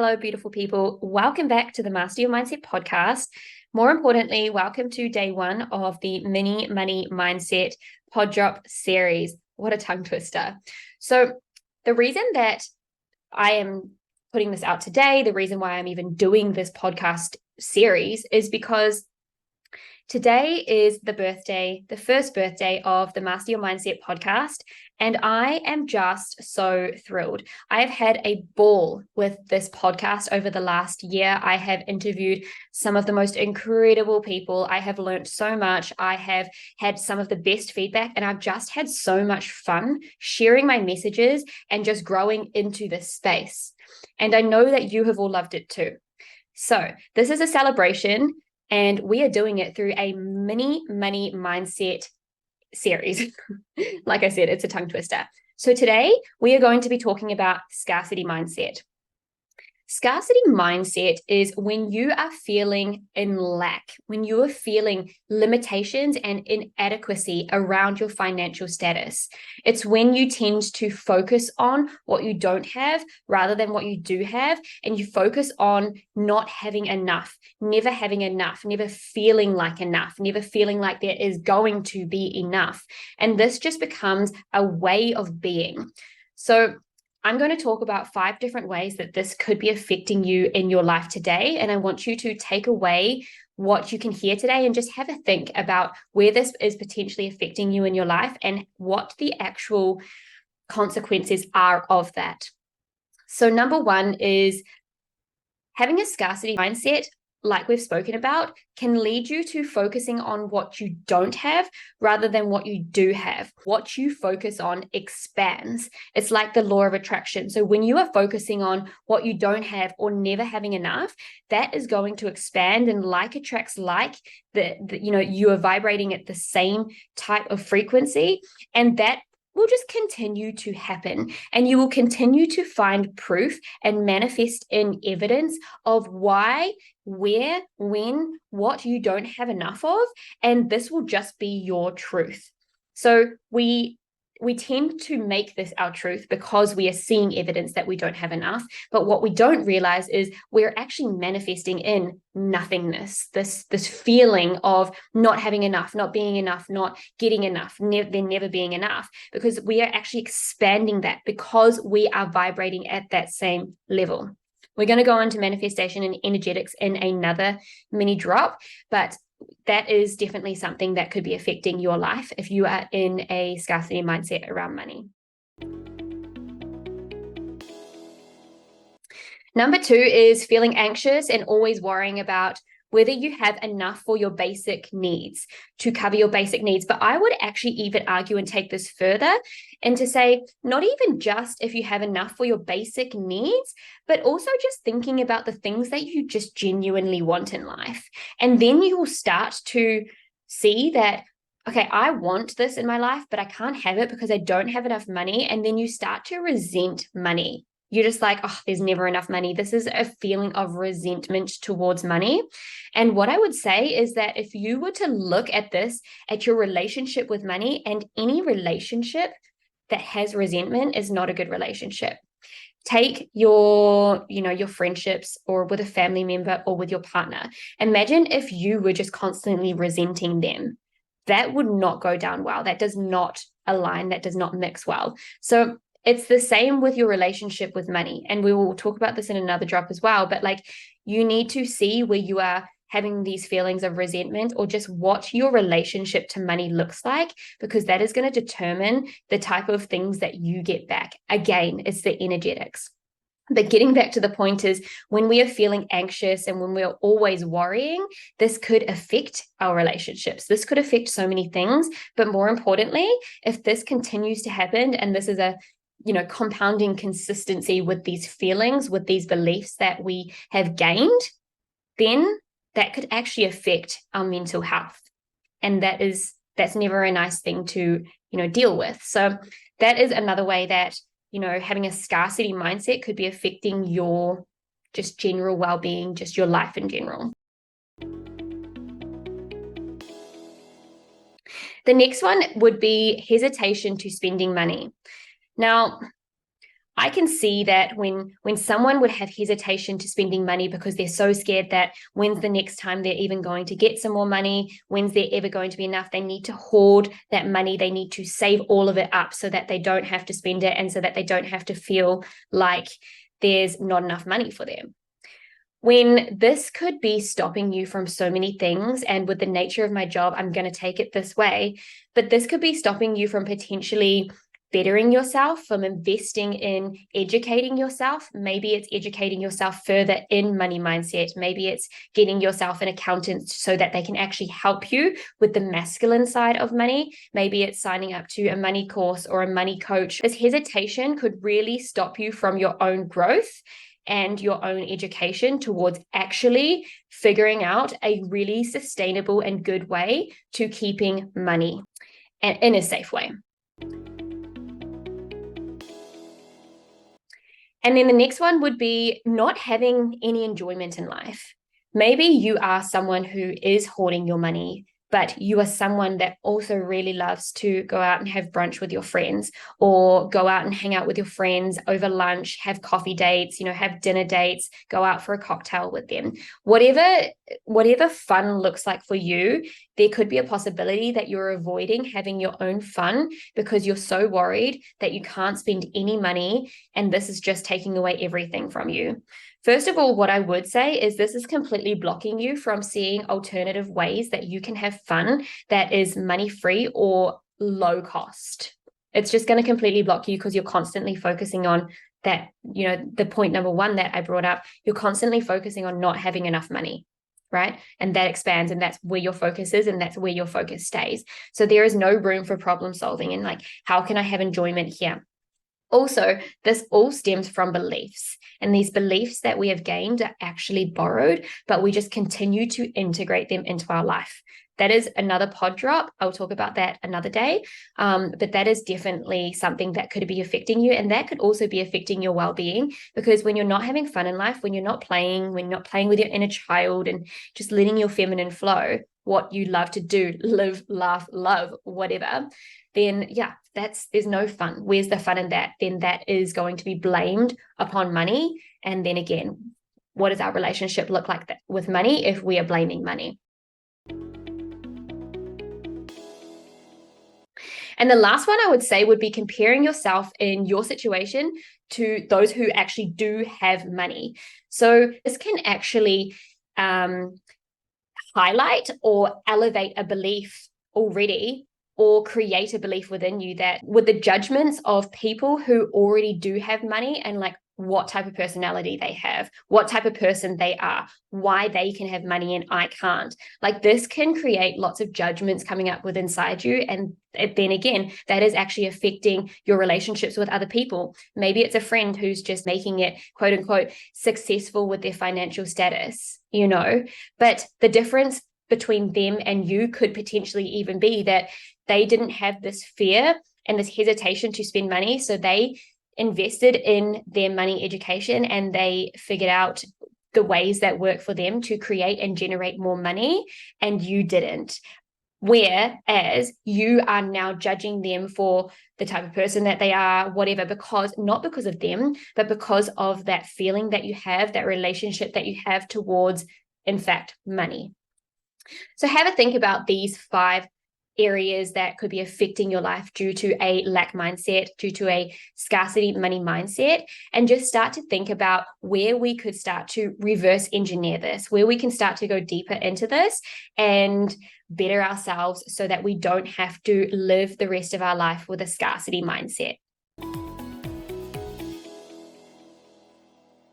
Hello, beautiful people. Welcome back to the Master Your Mindset podcast. More importantly, welcome to day one of the Mini Money Mindset Pod Drop series. What a tongue twister. So the reason that I am putting this out today, the reason why I'm even doing this podcast series is because today is the first birthday of the Master Your Mindset podcast, and I am just so thrilled. I have had a ball with this podcast over the last year. I have interviewed some of the most incredible people. I have learned so much. I have had some of the best feedback, and I've just had so much fun sharing my messages and just growing into this space. And I know that you have all loved it too. So this is a celebration, and we are doing it through a mini money mindset series. Like I said, it's a tongue twister. So today we are going to be talking about scarcity mindset. Scarcity mindset is when you are feeling in lack, when you are feeling limitations and inadequacy around your financial status. It's when you tend to focus on what you don't have rather than what you do have, and you focus on not having enough, never having enough, never feeling like enough, never feeling like there is going to be enough. And this just becomes a way of being. So I'm going to talk about 5 different ways that this could be affecting you in your life today. And I want you to take away what you can hear today and just have a think about where this is potentially affecting you in your life and what the actual consequences are of that. So number 1 is having a scarcity mindset, like we've spoken about, can lead you to focusing on what you don't have rather than what you do have. What you focus on expands. It's like the law of attraction. So when you are focusing on what you don't have or never having enough, that is going to expand, and like attracts like. You are vibrating at the same type of frequency, and that will just continue to happen, and you will continue to find proof and manifest in evidence of why, where, when, what you don't have enough of, and this will just be your truth. So we tend to make this our truth because we are seeing evidence that we don't have enough. But what we don't realize is we're actually manifesting in nothingness, this feeling of not having enough, not being enough, not getting enough, there never being enough, because we are actually expanding that because we are vibrating at that same level. We're going to go into manifestation and energetics in another mini drop, but that is definitely something that could be affecting your life if you are in a scarcity mindset around money. Number 2 is feeling anxious and always worrying about whether you have enough for your basic needs, to cover your basic needs. But I would actually even argue and take this further and to say, not even just if you have enough for your basic needs, but also just thinking about the things that you just genuinely want in life. And then you will start to see that, okay, I want this in my life, but I can't have it because I don't have enough money. And then you start to resent money. You're just like, oh, there's never enough money. This is a feeling of resentment towards money. And what I would say is that if you were to look at this, at your relationship with money, and any relationship that has resentment is not a good relationship. Take your friendships, or with a family member, or with your partner. Imagine if you were just constantly resenting them. That would not go down well. That does not align. That does not mix well. So it's the same with your relationship with money. And we will talk about this in another drop as well. But you need to see where you are having these feelings of resentment, or just what your relationship to money looks like, because that is going to determine the type of things that you get back. Again, it's the energetics. But getting back to the point is, when we are feeling anxious and when we're always worrying, this could affect our relationships. This could affect so many things. But more importantly, if this continues to happen, and this is a compounding consistency with these feelings, with these beliefs that we have gained, then that could actually affect our mental health. And that's never a nice thing to, deal with. So that is another way that, having a scarcity mindset could be affecting your just general well-being, just your life in general. The next one would be hesitation to spending money. Now, I can see that when someone would have hesitation to spending money because they're so scared that when's the next time they're even going to get some more money, when's there ever going to be enough, they need to hoard that money, they need to save all of it up so that they don't have to spend it and so that they don't have to feel like there's not enough money for them. When this could be stopping you from so many things, and with the nature of my job, I'm going to take it this way, but this could be stopping you from potentially bettering yourself, from investing in educating yourself. Maybe it's educating yourself further in money mindset. Maybe it's getting yourself an accountant so that they can actually help you with the masculine side of money. Maybe it's signing up to a money course or a money coach. This hesitation could really stop you from your own growth and your own education towards actually figuring out a really sustainable and good way to keeping money and in a safe way. And then the next one would be not having any enjoyment in life. Maybe you are someone who is hoarding your money, but you are someone that also really loves to go out and have brunch with your friends, or go out and hang out with your friends over lunch, have coffee dates, have dinner dates, go out for a cocktail with them. Whatever fun looks like for you, there could be a possibility that you're avoiding having your own fun because you're so worried that you can't spend any money, and this is just taking away everything from you. First of all, what I would say is this is completely blocking you from seeing alternative ways that you can have fun that is money-free or low cost. It's just going to completely block you because you're constantly focusing on that, the point number one that I brought up, you're constantly focusing on not having enough money, right? And that expands, and that's where your focus is, and that's where your focus stays. So there is no room for problem solving and like, how can I have enjoyment here? Also, this all stems from beliefs, and these beliefs that we have gained are actually borrowed, but we just continue to integrate them into our life. That is another pod drop. I'll talk about that another day. But that is definitely something that could be affecting you, and that could also be affecting your well-being, because when you're not having fun in life, when you're not playing with your inner child and just letting your feminine flow, what you love to do, live, laugh, love, whatever, then there's no fun. Where's the fun in that? Then that is going to be blamed upon money. And then again, what does our relationship look like with money if we are blaming money? And the last one I would say would be comparing yourself in your situation to those who actually do have money. So this can actually highlight or elevate a belief already, or create a belief within you that with the judgments of people who already do have money, and like what type of personality they have, what type of person they are, why they can have money and I can't. Like, this can create lots of judgments coming up with inside you. And then again, that is actually affecting your relationships with other people. Maybe it's a friend who's just making it, quote unquote, successful with their financial status, but the difference between them and you could potentially even be that they didn't have this fear and this hesitation to spend money. So they invested in their money education and they figured out the ways that work for them to create and generate more money, and you didn't. Whereas you are now judging them for the type of person that they are, whatever, not because of them, but because of that feeling that you have, that relationship that you have towards, in fact, money. So have a think about these 5 areas that could be affecting your life due to a lack mindset, due to a scarcity money mindset, and just start to think about where we could start to reverse engineer this, where we can start to go deeper into this and better ourselves so that we don't have to live the rest of our life with a scarcity mindset.